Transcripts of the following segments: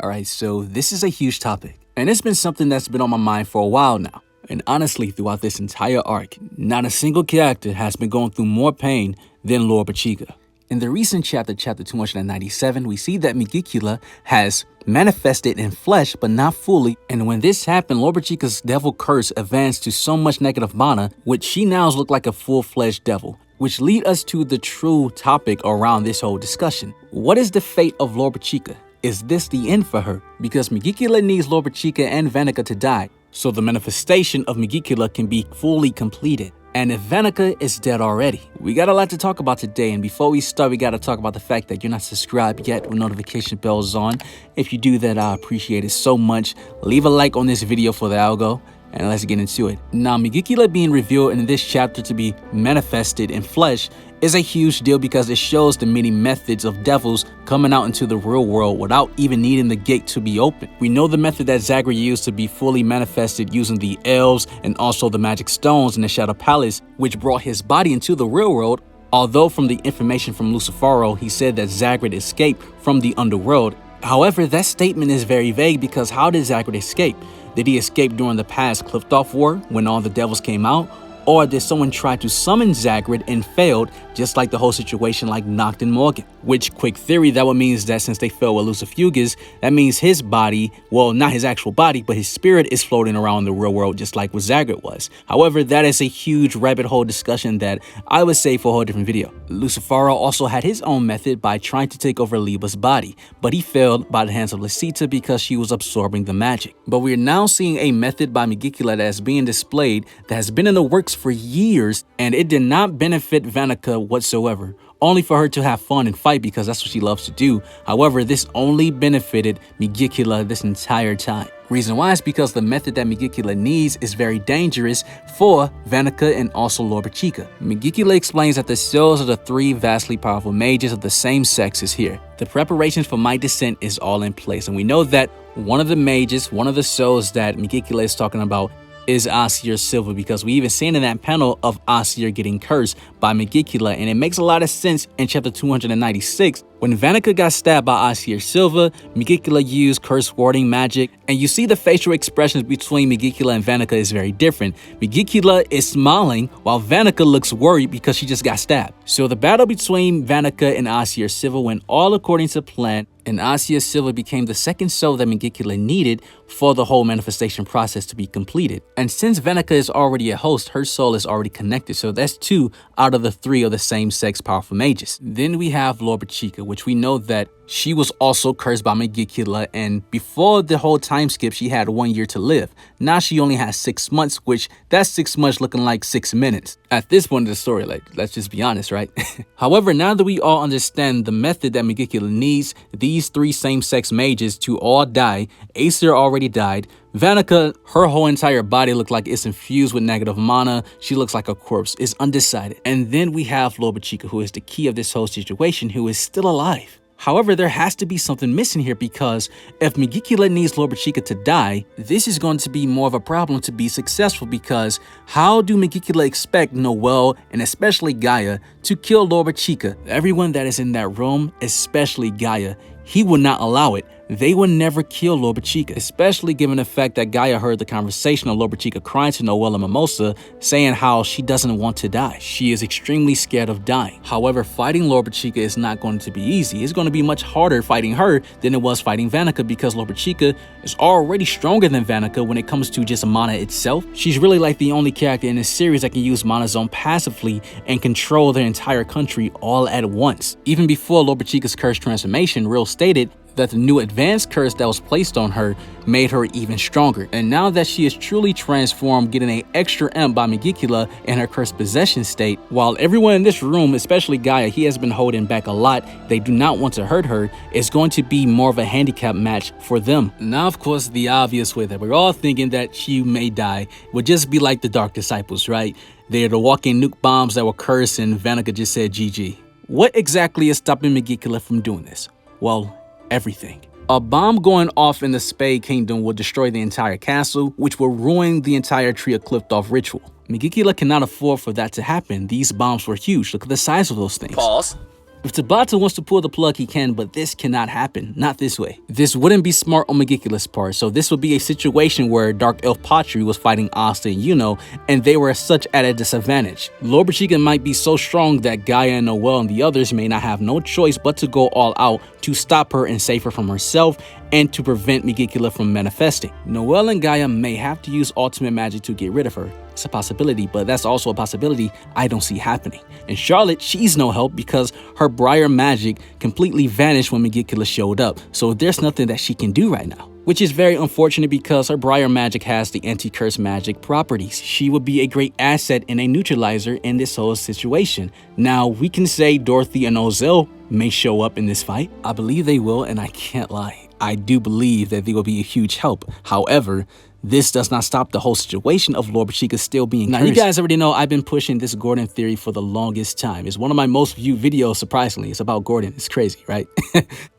Alright, so this is a huge topic, and it's been something that's been on my mind for a while now. And honestly, throughout this entire arc, not a single character has been going through more pain than Loropechika. In the recent chapter 297, we see that Megicula has manifested in flesh, but not fully. And when this happened, Loropechika's devil curse advanced to so much negative mana, which she now looks like a full-fledged devil. Which lead us to the true topic around this whole discussion. What is the fate of Loropechika? Is this the end for her? Because Megicula needs Loropechika and Vanica to die, so the manifestation of Megicula can be fully completed. And if Vanica is dead already, we got a lot to talk about today. And before we start, we got to talk about the fact that you're not subscribed yet with notification bells on. If you do that, I appreciate it so much. Leave a like on this video for the algo. And let's get into it. Now, Megicula being revealed in this chapter to be manifested in flesh is a huge deal because it shows the many methods of devils coming out into the real world without even needing the gate to be open. We know the method that Zagreus used to be fully manifested using the elves and also the magic stones in the Shadow Palace, which brought his body into the real world. Although from the information from Lucifero, he said that Zagreus escaped from the underworld. However, that statement is very vague because how did Zagreus escape? Did he escape during the past Cliftoff War when all the devils came out? Or did someone try to summon Zagreus and failed, just like the whole situation like Noct and Morgan? Which, quick theory, that would mean that since they fell with Lucifugus, that means his body, well, not his actual body, but his spirit is floating around the real world just like what Zagreus was. However, that is a huge rabbit hole discussion that I would save for a whole different video. Lucifero also had his own method by trying to take over Liba's body, but he failed by the hands of Lysita because she was absorbing the magic. But we are now seeing a method by Megicula that is being displayed that has been in the works for years, and it did not benefit Vanica whatsoever. Only for her to have fun and fight because that's what she loves to do. However, this only benefited Megicula this entire time. Reason why is because the method that Megicula needs is very dangerous for Vanica and also Loropechika. Megicula explains that the souls of the three vastly powerful mages of the same sex is here. The preparations for my descent is all in place, and we know that one of the mages, one of the souls that Megicula is talking about is Asir Silva, because we even seen in that panel of Asir getting cursed by Megicula, and it makes a lot of sense in chapter 296. When Vanica got stabbed by Asir Silva, Megicula used curse warding magic, and you see the facial expressions between Megicula and Vanica is very different. Megicula is smiling while Vanica looks worried because she just got stabbed. So the battle between Vanica and Asir Silva went all according to plan, and Asir Silva became the second soul that Megicula needed for the whole manifestation process to be completed. And since Vanica is already a host, her soul is already connected, so that's 2 out of the 3 of the same sex powerful mages. Then we have Loropechika, which we know that she was also cursed by Megicula, and before the whole time skip, she had 1 year to live. Now she only has 6 months, which that's 6 months looking like 6 minutes. At this point of the story, like, let's just be honest, right? However, now that we all understand the method that Megicula needs these 3 same-sex mages to all die, Aesir already died. Vanica, her whole entire body looked like it's infused with negative mana. She looks like a corpse. It's undecided. And then we have Loropechika, who is the key of this whole situation, who is still alive. However, there has to be something missing here, because if Megicula needs Loropechika to die, this is going to be more of a problem to be successful, because how do Megicula expect Noelle and especially Gaja to kill Loropechika? Everyone that is in that room, especially Gaja, he will not allow it. They will never kill Loropechika, especially given the fact that Gaja heard the conversation of Loropechika crying to Noelle and Mimosa, saying how she doesn't want to die. She is extremely scared of dying. However, fighting Loropechika is not going to be easy. It's going to be much harder fighting her than it was fighting Vanica, because Loropechika is already stronger than Vanica when it comes to just mana itself. She's really like the only character in this series that can use Mana Zone passively and control their entire country all at once. Even before Loropechika's curse transformation, Real stated that the new advanced curse that was placed on her made her even stronger. And now that she is truly transformed, getting an extra imp by Megicula in her cursed possession state, while everyone in this room, especially Gaja, he has been holding back a lot, they do not want to hurt her, it's going to be more of a handicap match for them. Now, of course, the obvious way that we're all thinking that she may die would just be like the Dark Disciples, right? They're the walking nuke bombs that were cursed, and Vanica just said GG. What exactly is stopping Megicula from doing this? Well, everything. A bomb going off in the Spade Kingdom will destroy the entire castle, which will ruin the entire Tree of Cliftoff ritual. Megicula cannot afford for that to happen. These bombs were huge. Look at the size of those things. Pause. If Tabata wants to pull the plug, he can, but this cannot happen. Not this way. This wouldn't be smart on Megicula's part, so this would be a situation where Dark Elf Patri was fighting Asta and Yuno, and they were as such at a disadvantage. Loropechika might be so strong that Gaja and Noelle and the others may not have no choice but to go all out to stop her and save her from herself and to prevent Megicula from manifesting. Noelle and Gaja may have to use ultimate magic to get rid of her. It's a possibility, but that's also a possibility I don't see happening. And Charlotte, she's no help because her Briar magic completely vanished when Megicula showed up, so there's nothing that she can do right now. Which is very unfortunate because her Briar magic has the anti-curse magic properties. She would be a great asset and a neutralizer in this whole situation. Now, we can say Dorothy and Noelle may show up in this fight. I believe they will, and I can't lie. I do believe that they will be a huge help. However, this does not stop the whole situation of Loropechika still being cursed. Now, you guys already know I've been pushing this Gordon theory for the longest time. It's one of my most viewed videos, surprisingly. It's about Gordon. It's crazy, right?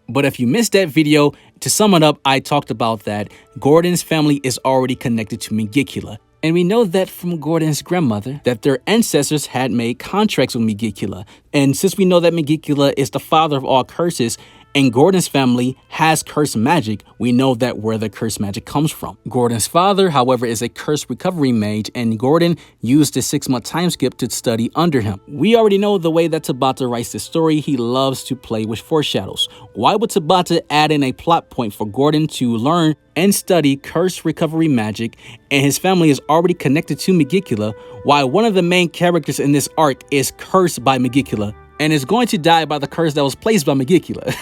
But if you missed that video, to sum it up, I talked about that Gordon's family is already connected to Megicula. And we know that from Gordon's grandmother, that their ancestors had made contracts with Megicula. And since we know that Megicula is the father of all curses, and Gordon's family has curse magic, we know that where the curse magic comes from. Gordon's father, however, is a curse recovery mage, and Gordon used the 6-month time skip to study under him. We already know the way that Tabata writes this story. He loves to play with foreshadows. Why would Tabata add in a plot point for Gordon to learn and study curse recovery magic, and his family is already connected to Megicula, while one of the main characters in this arc is cursed by Megicula and is going to die by the curse that was placed by Megicula?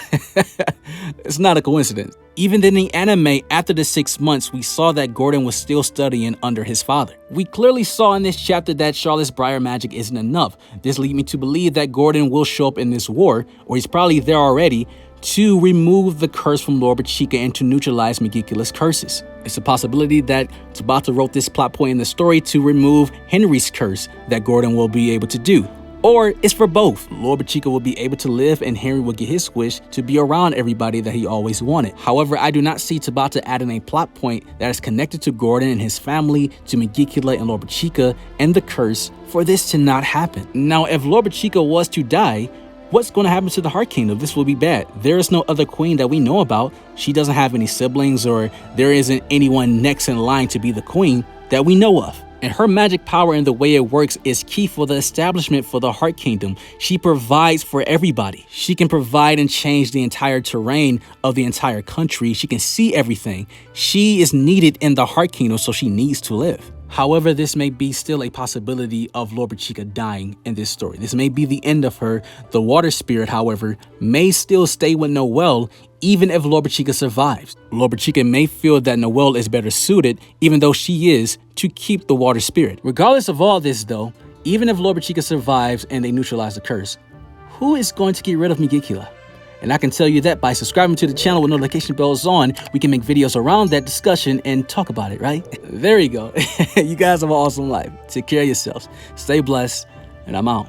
It's not a coincidence. Even in the anime, after the 6 months, we saw that Gordon was still studying under his father. We clearly saw in this chapter that Charlotte's Briar magic isn't enough. This leads me to believe that Gordon will show up in this war, or he's probably there already, to remove the curse from Loropechika and to neutralize Megicula's curses. It's a possibility that Tabata wrote this plot point in the story to remove Henry's curse that Gordon will be able to do. Or it's for both. Loropechika will be able to live and Henry will get his wish to be around everybody that he always wanted. However, I do not see Tabata adding a plot point that is connected to Gordon and his family, to Megicula and Loropechika and the curse for this to not happen. Now, if Loropechika was to die, what's going to happen to the Heart Kingdom? This will be bad. There is no other queen that we know about. She doesn't have any siblings, or there isn't anyone next in line to be the queen that we know of. And her magic power and the way it works is key for the establishment for the Heart Kingdom. She provides for everybody. She can provide and change the entire terrain of the entire country. She can see everything. She is needed in the Heart Kingdom, so she needs to live. However, this may be still a possibility of Loropechika dying in this story. This may be the end of her. The water spirit, however, may still stay with Noelle even if Loropechika survives. Loropechika may feel that Noelle is better suited, even though she is, to keep the water spirit. Regardless of all this though, even if Loropechika survives and they neutralize the curse, who is going to get rid of Megicula? And I can tell you that by subscribing to the channel with notification bells on, we can make videos around that discussion and talk about it, right? There you go. You guys have an awesome life. Take care of yourselves. Stay blessed, and I'm out.